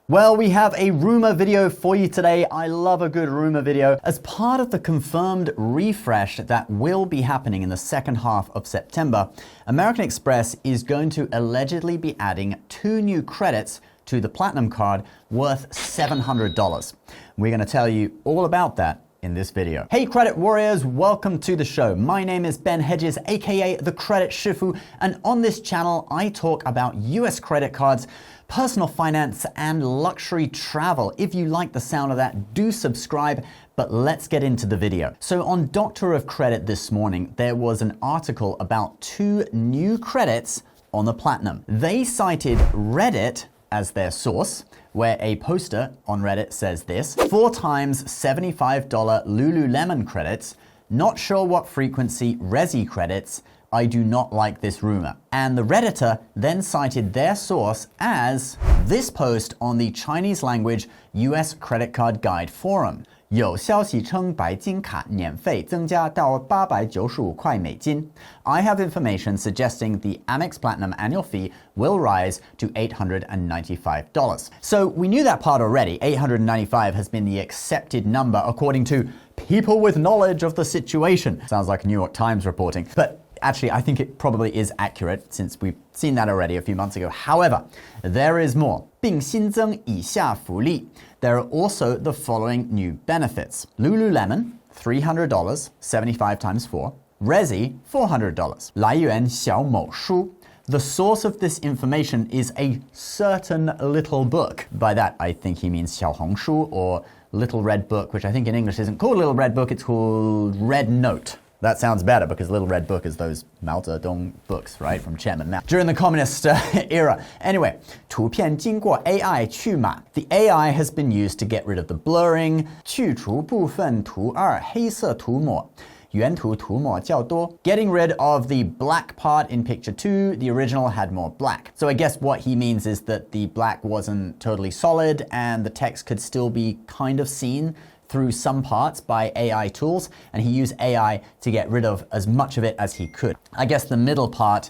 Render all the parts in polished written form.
Well, we have a rumor video for you today. I love a good rumor video. As part of the confirmed refresh that will be happening in the second half of September, American Express is going to allegedly be adding 2 new credits to the Platinum card worth $700. We're going to tell you all about that in this video. Hey credit warriors, welcome to the show. My name is Ben Hedges, aka the Credit Shifu, and on this channel I talk about US credit cards, personal finance, and luxury travel. If you like the sound of that, do subscribe, but let's get into the video. So on Doctor of Credit this morning, there was an article about 2 new credits on the Platinum. They cited Reddit as their source, where a poster on Reddit says this: 4 times $75 Lululemon credits, not sure what frequency Resy credits, I do not like this rumor. And the Redditor then cited their source as this post on the Chinese language US Credit Card Guide forum. 有消息称白金卡年费增加到895块美金. I have information suggesting the Amex Platinum annual fee will rise to $895. So we knew that part already. $895 has been the accepted number according to people with knowledge of the situation. Sounds like New York Times reporting. But actually, I think it probably is accurate since we've seen that already a few months ago. However, there is more. 并新增以下福利. There are also the following new benefits. Lululemon, $300, 75 times 4. Resy, $400. 来源小某书. The source of this information is a certain little book. By that, I think he means 小红书 or Little Red Book, which I think in English isn't called Little Red Book, it's called Red Note. That sounds better because Little Red Book is those Mao Zedong books, right, from Chairman Mao during the communist era. Anyway, 图片经过 AI 去码. The AI has been used to get rid of the blurring, 去除部分图二黑色涂抹. 原图涂抹较多. Getting rid of the black part in picture 2, the original had more black. So I guess what he means is that the black wasn't totally solid and the text could still be kind of seen through some parts by AI tools, and he used AI to get rid of as much of it as he could. I guess the middle part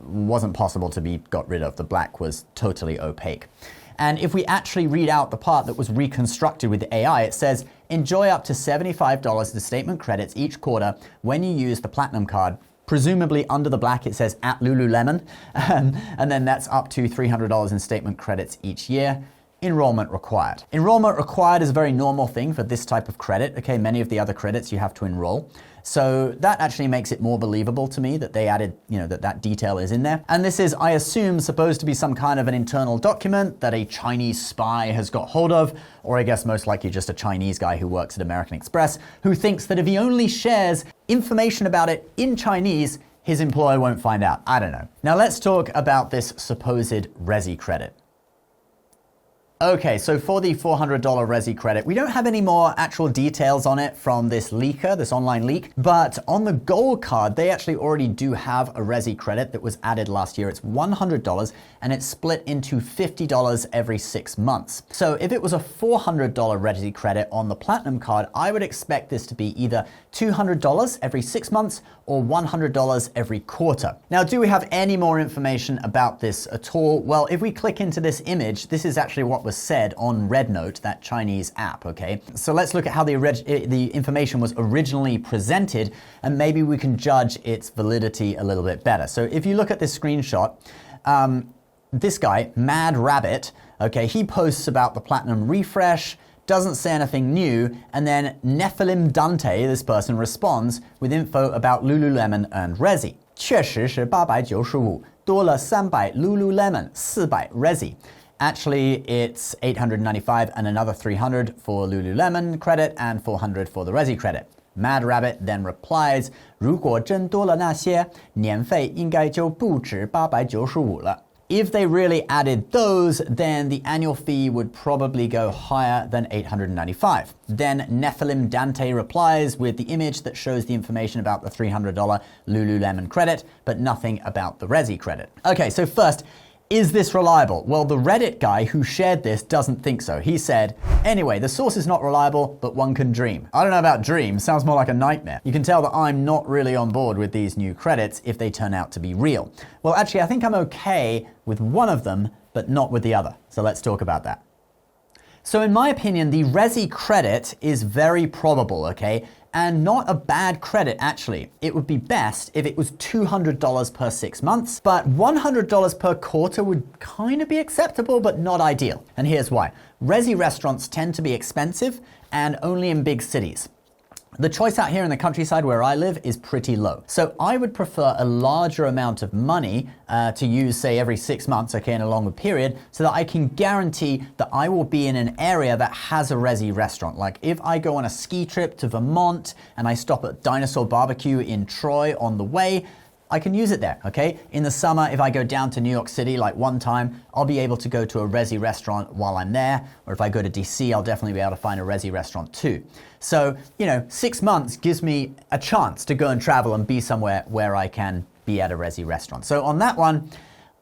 wasn't possible to be got rid of. The black was totally opaque. And if we actually read out the part that was reconstructed with the AI, it says, enjoy up to $75 in statement credits each quarter when you use the Platinum card. Presumably under the black it says at Lululemon, and then that's up to $300 in statement credits each year. Enrollment required. Enrollment required is a very normal thing for this type of credit. Okay, many of the other credits you have to enroll. So that actually makes it more believable to me that they added, that detail is in there. And this is, I assume, supposed to be some kind of an internal document that a Chinese spy has got hold of, or I guess most likely just a Chinese guy who works at American Express who thinks that if he only shares information about it in Chinese, his employer won't find out. I don't know. Now let's talk about this supposed Resy credit. Okay, so for the $400 Resy credit, we don't have any more actual details on it from this leaker, this online leak, but on the Gold card, they actually already do have a Resy credit that was added last year. It's $100 and it's split into $50 every 6 months. So if it was a $400 Resy credit on the Platinum card, I would expect this to be either $200 every 6 months or $100 every quarter. Now, do we have any more information about this at all? Well, if we click into this image, this is actually what was said on RedNote, that Chinese app, okay? So let's look at how the information was originally presented, and maybe we can judge its validity a little bit better. So if you look at this screenshot, this guy, Mad Rabbit, okay, he posts about the Platinum refresh, doesn't say anything new, and then Nephilim Dante, this person, responds with info about Lululemon and Resy. 确实是895, 多了300 Lululemon, 400 Resy. Actually, it's $895 and another $300 for Lululemon credit and $400 for the Resy credit. Mad Rabbit then replies, 如果真多了那些，年费应该就不止895了。 If they really added those, then the annual fee would probably go higher than $895. Then Nephilim Dante replies with the image that shows the information about the $300 Lululemon credit, but nothing about the Resy credit. Okay, so first, is this reliable? Well, the Reddit guy who shared this doesn't think so. He said, anyway, the source is not reliable, but one can dream. I don't know about dream, sounds more like a nightmare. You can tell that I'm not really on board with these new credits if they turn out to be real. Well, actually, I think I'm okay with one of them but not with the other. So let's talk about that. So in my opinion, the Resy credit is very probable, okay? And not a bad credit, actually. It would be best if it was $200 per 6 months, but $100 per quarter would kind of be acceptable, but not ideal. And here's why. Resy restaurants tend to be expensive and only in big cities. The choice out here in the countryside where I live is pretty low. So I would prefer a larger amount of money to use, say, every 6 months, okay, in a longer period, so that I can guarantee that I will be in an area that has a Resy restaurant. Like if I go on a ski trip to Vermont and I stop at Dinosaur Barbecue in Troy on the way, I can use it there, okay? In the summer, if I go down to New York City like one time, I'll be able to go to a Resy restaurant while I'm there. Or if I go to DC, I'll definitely be able to find a Resy restaurant too. So, 6 months gives me a chance to go and travel and be somewhere where I can be at a Resy restaurant. So on that one,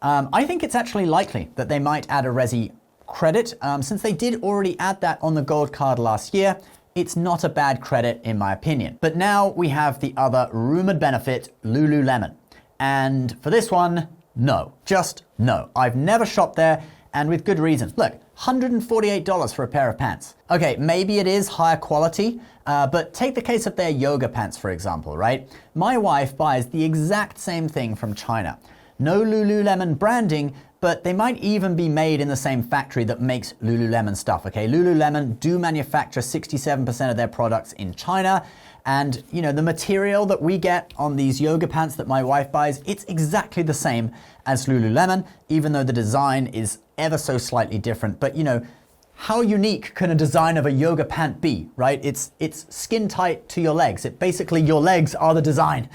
I think it's actually likely that they might add a Resy credit. Since they did already add that on the gold card last year, it's not a bad credit in my opinion. But now we have the other rumored benefit, Lululemon. And for this one, no, just no. I've never shopped there, and with good reason. Look, $148 for a pair of pants. Okay, maybe it is higher quality, but take the case of their yoga pants, for example, right? My wife buys the exact same thing from China. No Lululemon branding, but they might even be made in the same factory that makes Lululemon stuff, okay? Lululemon do manufacture 67% of their products in China, and the material that we get on these yoga pants that my wife buys, it's exactly the same as Lululemon, even though the design is ever so slightly different. But how unique can a design of a yoga pant be, right? It's skin tight to your legs. Basically your legs are the design,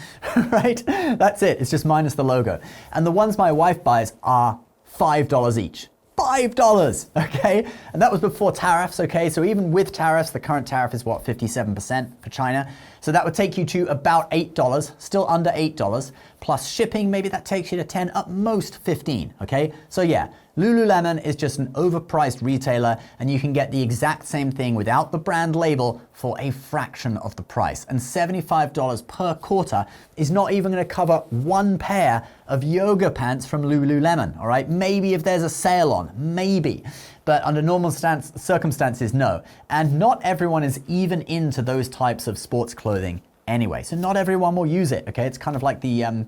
right? That's it. It's just minus the logo. And the ones my wife buys are $5 each. $5, okay? And that was before tariffs, okay? So even with tariffs, the current tariff is what, 57% for China? So that would take you to about $8, still under $8, plus shipping, maybe that takes you to 10, at most 15, okay? So yeah, Lululemon is just an overpriced retailer, and you can get the exact same thing without the brand label for a fraction of the price. And $75 per quarter is not even going to cover one pair of yoga pants from Lululemon, all right? Maybe if there's a sale on, maybe. But under normal circumstances, no. And not everyone is even into those types of sports clothing anyway. So not everyone will use it, okay? It's kind of like the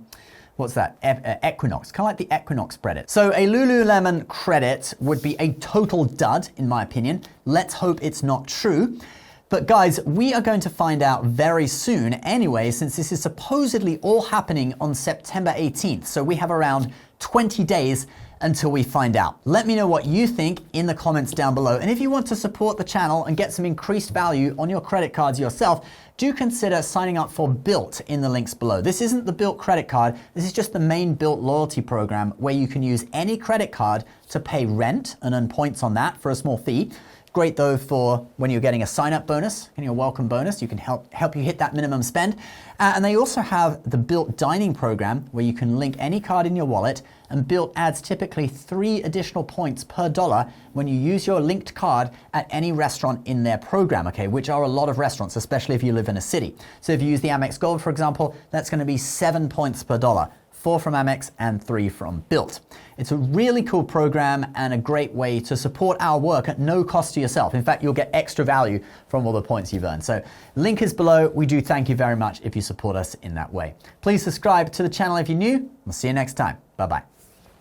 what's that? Equinox, kind of like the Equinox credit. So a Lululemon credit would be a total dud, in my opinion. Let's hope it's not true. But guys, we are going to find out very soon anyway, since this is supposedly all happening on September 18th. So we have around 20 days until we find out. Let me know what you think in the comments down below. And if you want to support the channel and get some increased value on your credit cards yourself, do consider signing up for Built in the links below. This isn't the Built credit card. This is just the main Built loyalty program where you can use any credit card to pay rent and earn points on that for a small fee. Great though for when you're getting a sign-up bonus and your welcome bonus. You can help you hit that minimum spend. And they also have the Built Dining program where you can link any card in your wallet, and Built adds typically 3 additional points per dollar when you use your linked card at any restaurant in their program, okay, which are a lot of restaurants, especially if you live in a city. So if you use the Amex Gold, for example, that's going to be 7 points per dollar. 4 from Amex and 3 from Built. It's a really cool program and a great way to support our work at no cost to yourself. In fact, you'll get extra value from all the points you've earned. So link is below. We do thank you very much if you support us in that way. Please subscribe to the channel if you're new. We'll see you next time. Bye-bye.